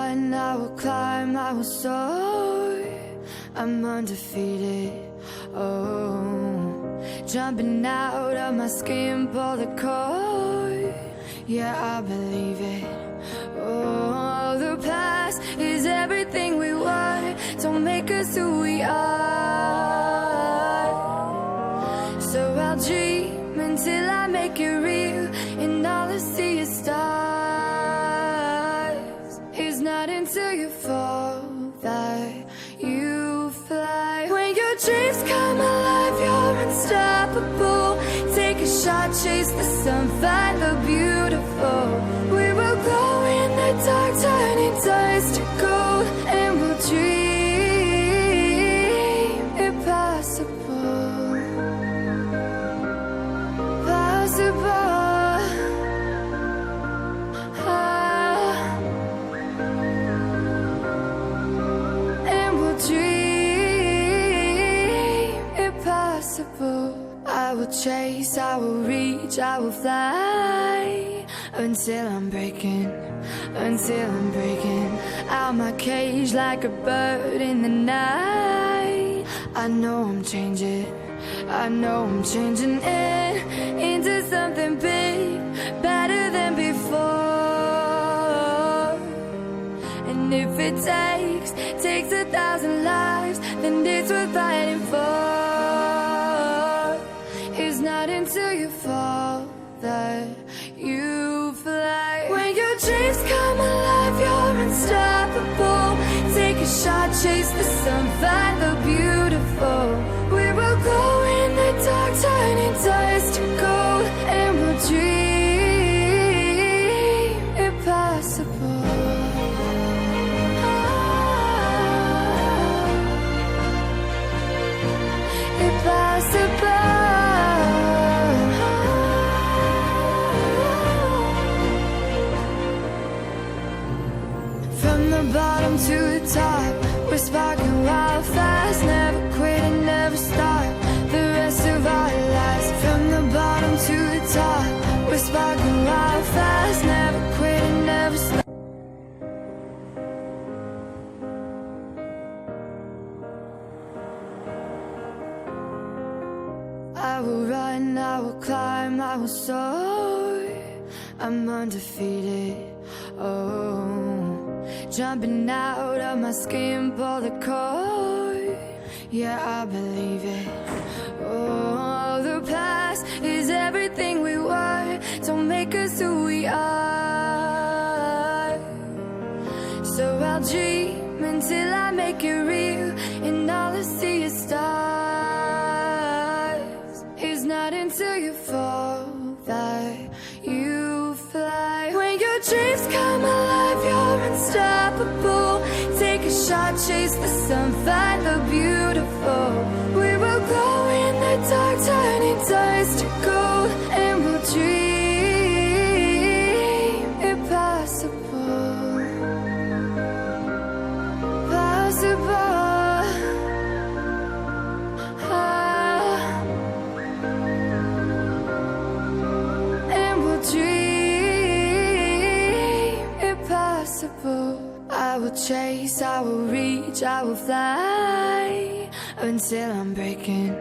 run, I will climb, I will soar. I'm undefeated, oh. Jumping out of my skin, pull the cord. Yeah, I believe it. Oh, the past is everything we were. Don't make us who we are. So I'll dream until I make it real, and all I see is stars. It's not until you fall that you fly. When your dreams come alive, you're unstoppable. Take a shot, chase the sun, find the beautiful. We will glow in the dark, turning dust to gold, and we'll dream impossible. Possible. And we'll dream impossible. I will chase, I will reach, I will fly until I'm breaking out my cage like a bird in the night. I know I'm changing it into something big, better than before. And if it takes 1,000 lives, then it's worth fighting for. It's not until you fall that you fly. When your dreams come alive, you're unstoppable. Take a shot, chase the sun, find the beautiful. We will go in the dark, turning dust to gold, and we'll dream impossible. Impossible. From the bottom to the top, we're sparking wild fast. Never quit and never stop the rest of our lives. From the bottom to the top, we're sparking wild fast. Never quit and never stop. I will run, I will climb, I will soar. I'm undefeated, oh. Jumping out of my skin, pull the cord. Yeah, I believe it. Oh, the past is everything we were. Don't make us who we are. So I'll dream until I make it real, and all I see is stars. It's not until you fall that you fly. When your dreams come alive, you're unstoppable. Take a shot, chase the sun, find the beautiful. We will glow in the dark, turning dust to gold, and we'll dream impossible. Possible. And we'll dream impossible. I will chase, I will reach, I will fly until I'm breaking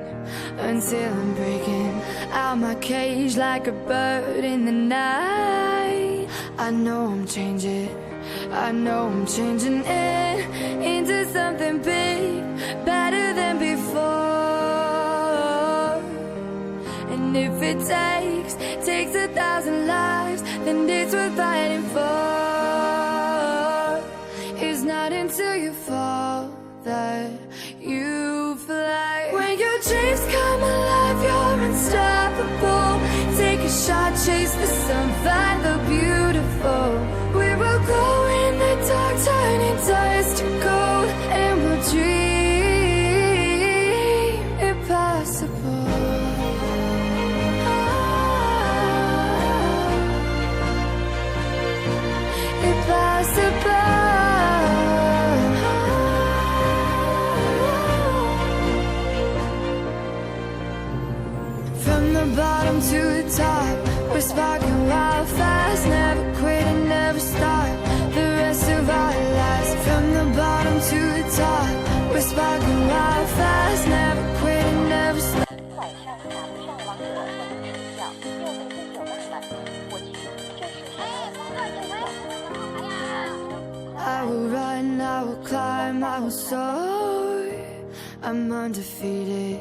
out my cage like a bird in the night. I know I'm changing it into something big, better than before. And if it takes 1,000 lives, then it's worth fighting for. It's not until you fall that you fly. When your dreams come alive, you're unstoppable. Take a shot, chase the sun, find the beautiful. We will go in the dark, turning dust to gold, and we'll dream impossible. Impossible. From the bottom to the top, we're sparking wild fast. Never quit and never stop the rest rest of our lives. From the bottom to the top, we're sparking wild fast. Never quit and never stop. 改善打不上王者和你睡觉，又没队友们们，我去，这是什么？ I will run, I will climb, I will soar. I'm undefeated.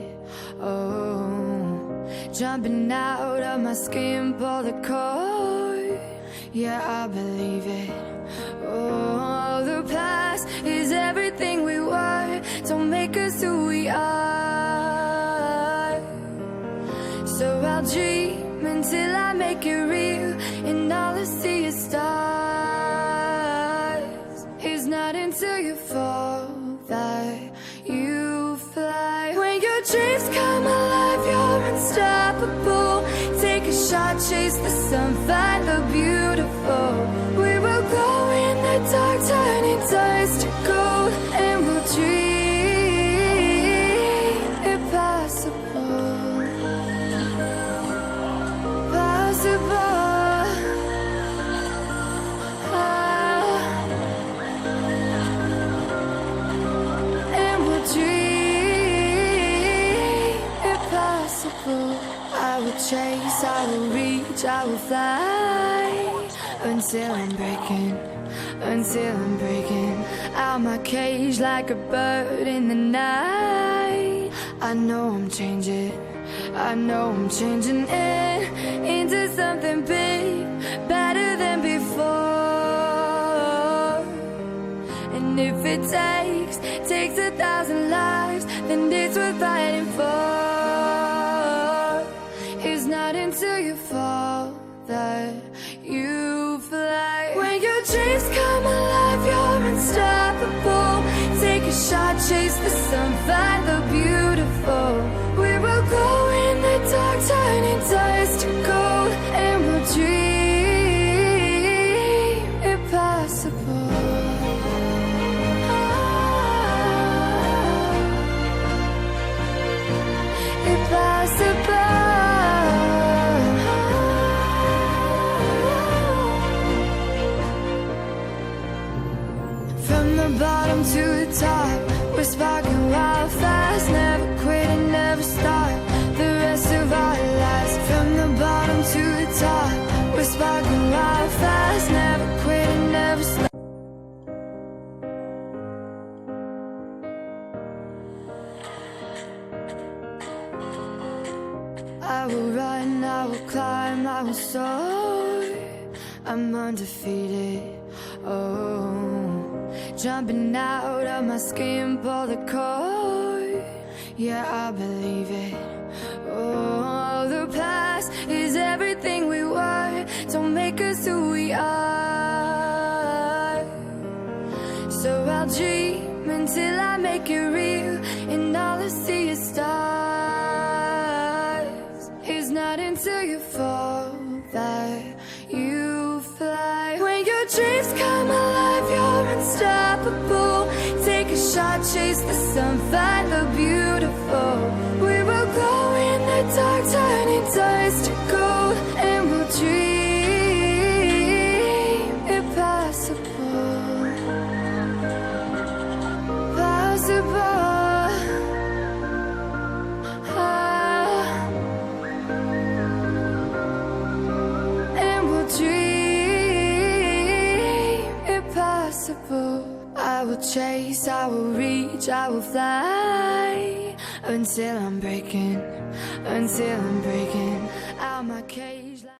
Oh, jumping out of my skin, pull the cord. Yeah, I believe it. Oh, the past is everything we were. Don't make us who we are. So I'll dream until I make it real, and all I see is stars. It's not until you fall that you fly. When your dreams come alive, you're unstoppable. Take a shot, chase the sun, find the beautiful. We will go in the dark, turning dust to gold, and we'll dream impossible. Possible. I will chase, I will reach, I will fly until I'm breaking, until I'm breaking out my cage like a bird in the night. I know I'm changing, I know I'm changing into something big, better than before. And if it takes 1,000 lives, then it's worth fighting for. It's not until you fall that you fly. When your dreams come alive, you're unstoppable. Take a shot, chase the sun, find the beautiful. We will go in the dark, turning dust to gold, and we'll dream impossible. Impossible. Bottom to the top, we're sparking wild fast. Never quit and never stop. The rest of our lives. From the bottom to the top, we're sparking wild fast. Never quit and never stop. I will run, I will climb, I will soar. I'm undefeated. Oh, jumping out of my skin, pull the cord. Yeah, I believe it. Oh, the past is everything we were. Don't make us who we are. So I'll dream until I make it real, and all I see is stars. It's not until you fall that you fly. When your dreams come alive, you're unstoppable. Take a shot, chase the sun, find the beautiful. We will go in the dark, turning dust to gold, and we'll dream impossible. Possible. I will chase, I will reach, I will fly until I'm breaking out my cage.